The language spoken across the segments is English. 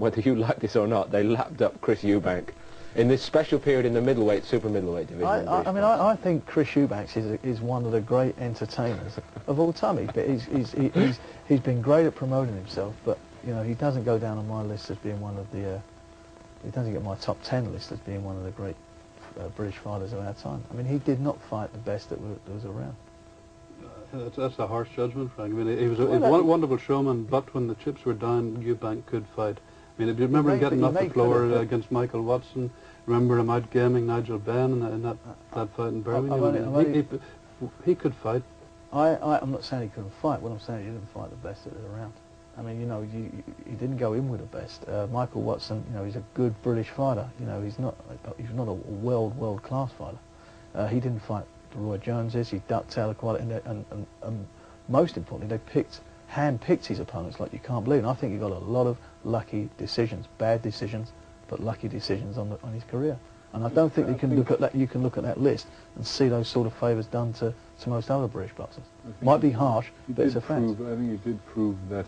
whether you like this or not, they lapped up Chris Eubank in this special period in the middleweight, super middleweight division. I think Chris Eubanks is one of the great entertainers of all time. He's been great at promoting himself, but you know, he doesn't go down on my list as being one of the. He doesn't get my top 10 list as being one of the great British fighters of our time. I mean, he did not fight the best that was around. That's a harsh judgment, Frank. I mean, he was a wonderful showman, but when the chips were down, Eubank could fight. I mean, do you remember him getting off the floor against Michael Watson? Remember him outgaming Nigel Benn in that fight in Birmingham? He could fight. I'm not saying he couldn't fight. What I'm saying is he didn't fight the best that was around. I mean, you know, he didn't go in with the best. Michael Watson, you know, he's a good British fighter. You know, he's not a world class fighter. He didn't fight the Roy Joneses. He ducked out of quality, and most importantly, they hand-picked his opponents like you can't believe. And I think he got a lot of lucky decisions, bad decisions, but lucky decisions on his career. And I don't think you can look at that list and see those sort of favours done to most other British boxers. Might be harsh, but it's a fact. I think he did prove that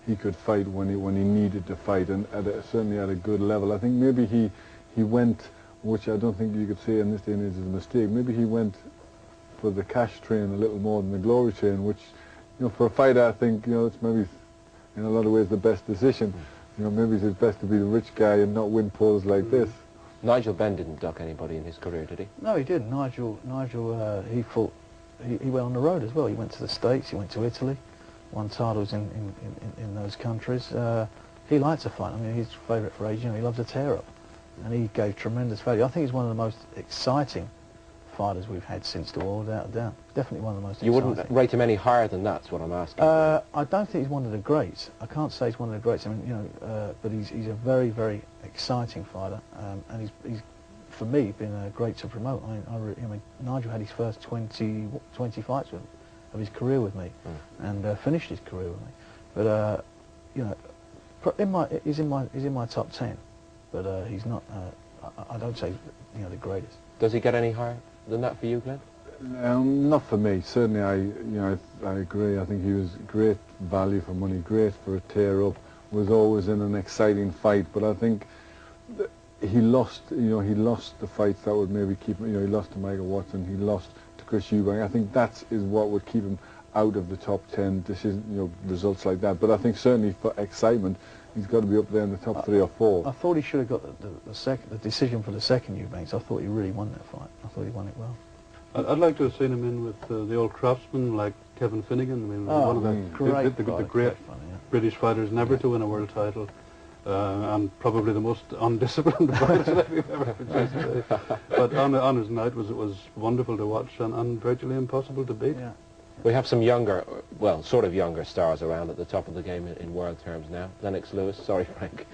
he could fight when he needed to fight, and certainly at a good level. I think maybe he went, which I don't think you could say in this day and age is a mistake. Maybe he went for the cash train a little more than the glory train, which, you know, for a fighter, I think, you know, it's maybe in a lot of ways the best decision. You know, maybe it's best to be the rich guy and not win polls like this. Nigel Benn didn't duck anybody in his career, did he? No, he didn't. Nigel, he fought. He went on the road as well. He went to the States. He went to Italy. Won titles in those countries. He liked to fight. I mean, his favourite phrase, you know, he loves a tear-up, and he gave tremendous value. I think he's one of the most exciting fighters we've had since the war, without a doubt. Definitely one of the most exciting. You wouldn't rate him any higher than that's what I'm asking. I don't think he's one of the greats. I can't say he's one of the greats. I mean, you know, but he's a very, very exciting fighter, and he's for me been great to promote. I mean, Nigel had his first 20 fights of his career with me, and finished his career with me. But you know, he's in my top 10, but he's not. I don't say, you know, the greatest. Does he get any higher than that for you, Glenn? Not for me. Certainly, I agree. I think he was great value for money, great for a tear-up. Was always in an exciting fight, but I think he lost. You know, he lost the fights that would maybe keep him. You know, he lost to Michael Watson. He lost to Chris Eubank. I think that is what would keep him out of the top 10 decision, you know, results like that. But I think certainly for excitement, he's got to be up there in the top 3 or 4. I thought he should have got the decision for the second Eubanks. I thought he really won that fight. I thought he won it well. I'd like to have seen him in with the old craftsman like Kevin Finnegan. I mean, one of the great British fighters never to win a world title. And probably the most undisciplined fighter that we've ever produced. But on his night it was wonderful to watch and virtually impossible to beat. Yeah. We have some younger, well, sort of younger stars around at the top of the game in world terms now. Lennox Lewis, sorry Frank.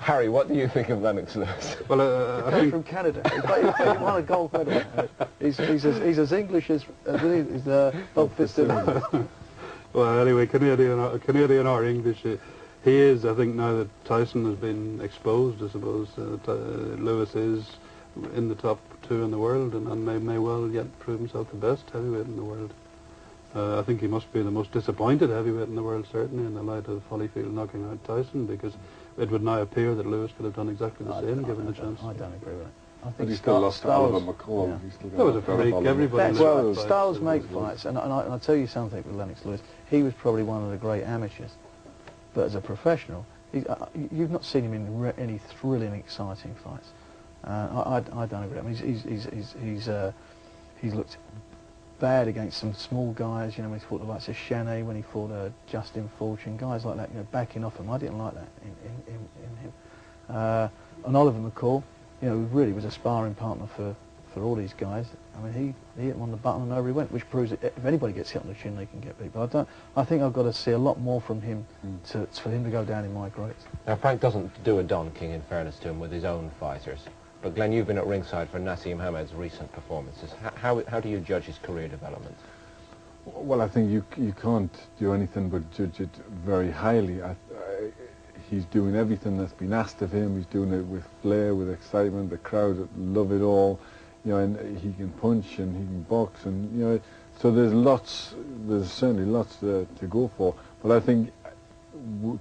Harry, what do you think of Lennox Lewis? Well, I think from Canada. He won a gold medal. He's as English as Bob Fitzgerald. Well, anyway, Canadian or English, he is. I think now that Tyson has been exposed, I suppose Lewis is in the top 2 in the world, and may well yet prove himself the best heavyweight in the world. I think he must be the most disappointed heavyweight in the world, certainly, in the light of Holyfield knocking out Tyson, because it would now appear that Lewis could have done exactly the same given the chance. I don't agree with it. I think he still lost to Oliver McCall. Yeah. That was a freak. Everybody styles make fights, and I'll tell you something with Lennox Lewis. He was probably one of the great amateurs, but as a professional, you've not seen him in any thrilling, exciting fights. I don't agree. I mean, he's looked bad against some small guys. You know, when he fought the likes of Chaney, when he fought Justin Fortune, guys like that. You know, backing off him. I didn't like that in him. And Oliver McCall, you know, really was a sparring partner for all these guys. I mean, he hit him on the button and over he went, which proves that if anybody gets hit on the chin, they can get beat. But I think I've got to see a lot more from him for him to go down in my greats. Now, Frank doesn't do a Don King, in fairness to him, with his own fighters. But Glenn, you've been at ringside for Nassim Hamed's recent performances. How do you judge his career development? Well, I think you can't do anything but judge it very highly. He's doing everything that's been asked of him. He's doing it with flair, with excitement. The crowd love it all. You know, and he can punch and he can box, and you know, so there's certainly lots to go for. But I think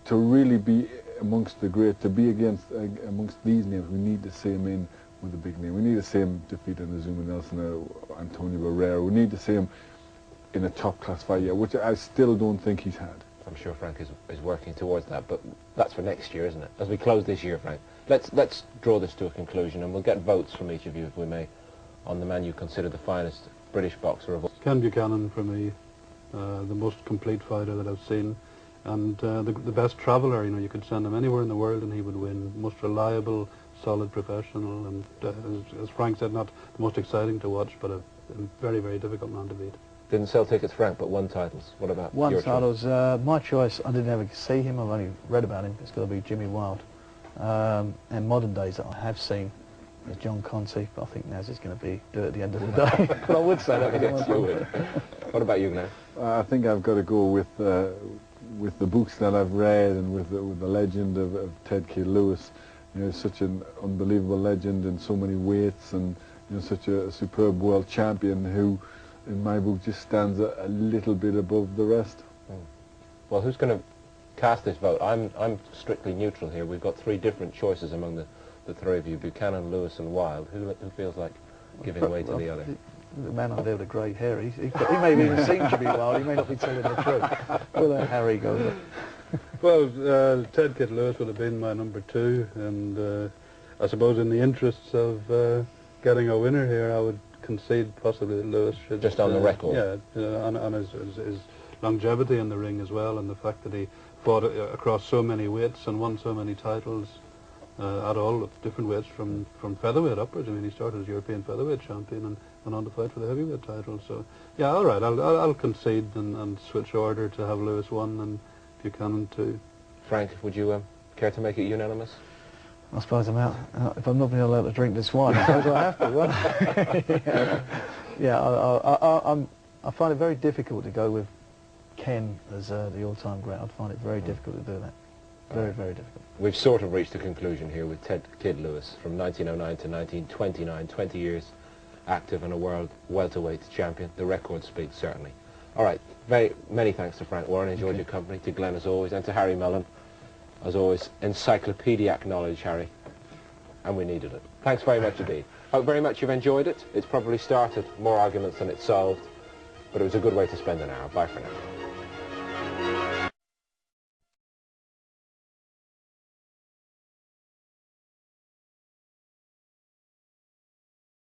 to really be amongst the great, to be amongst these names, we need to see him in with a big name. We need to see him defeating Azuma Nelson or Antonio Barrera. We need to see him in a top-class fight, yeah, which I still don't think he's had. I'm sure Frank is working towards that, but that's for next year, isn't it? As we close this year, Frank, let's draw this to a conclusion, and we'll get votes from each of you, if we may, on the man you consider the finest British boxer of all. Ken Buchanan, for me, the most complete fighter that I've seen, and the best traveller. You know, you could send him anywhere in the world and he would win. Most reliable, solid professional, and as Frank said, not the most exciting to watch, but a very, very difficult man to beat. Didn't sell tickets, Frank, but won titles. What about your choice? Titles. My choice, I didn't ever see him, I've only read about him. It's got to be Jimmy Wilde. And modern days that I have seen is John Conte, but I think Naz is going to do it at the end of the day. But I would say that. Yes, you would. What about you, Glenn? I think I've got to go with the books that I've read and with the legend of Ted Kid Lewis. You know, such an unbelievable legend in so many weights, and you know, such a superb world champion who, in my book, just stands a little bit above the rest. Well, who's going to cast this vote? I'm strictly neutral here. We've got three different choices among the three of you: Buchanan, Lewis, and Wilde. Who feels like giving way to the other? The man on there with the grey hair, he may have even seen Jimmy Wilde, he may not be telling the truth. We'll let Harry go. Well, Ted Kid Lewis would have been my number two, and I suppose in the interests of getting a winner here, I would concede possibly that Lewis should... Just on the record? Yeah, on his longevity in the ring as well, and the fact that he fought across so many weights and won so many titles at all different weights from featherweight upwards. I mean, he started as European featherweight champion and went on to fight for the heavyweight title. So, yeah, all right, I'll concede and switch order to have Lewis 1 and Buchanan 2. Frank, would you care to make it unanimous? I suppose I'm out. If I'm not being allowed to drink this wine, I suppose I have to, won't I? Yeah, I find it very difficult to go with Ken as the all-time great. I'd find it very difficult to do that. Very, very difficult. We've sort of reached a conclusion here with Ted Kid Lewis from 1909 to 1929, 20 years active and a world welterweight champion. The record speaks, certainly. All right, many thanks to Frank Warren. Enjoyed your company. To Glenn, as always, and to Harry Mellon. As always, encyclopedic knowledge, Harry, and we needed it. Thanks very much indeed. Hope very much you've enjoyed it. It's probably started more arguments than it's solved, but it was a good way to spend an hour. Bye for now.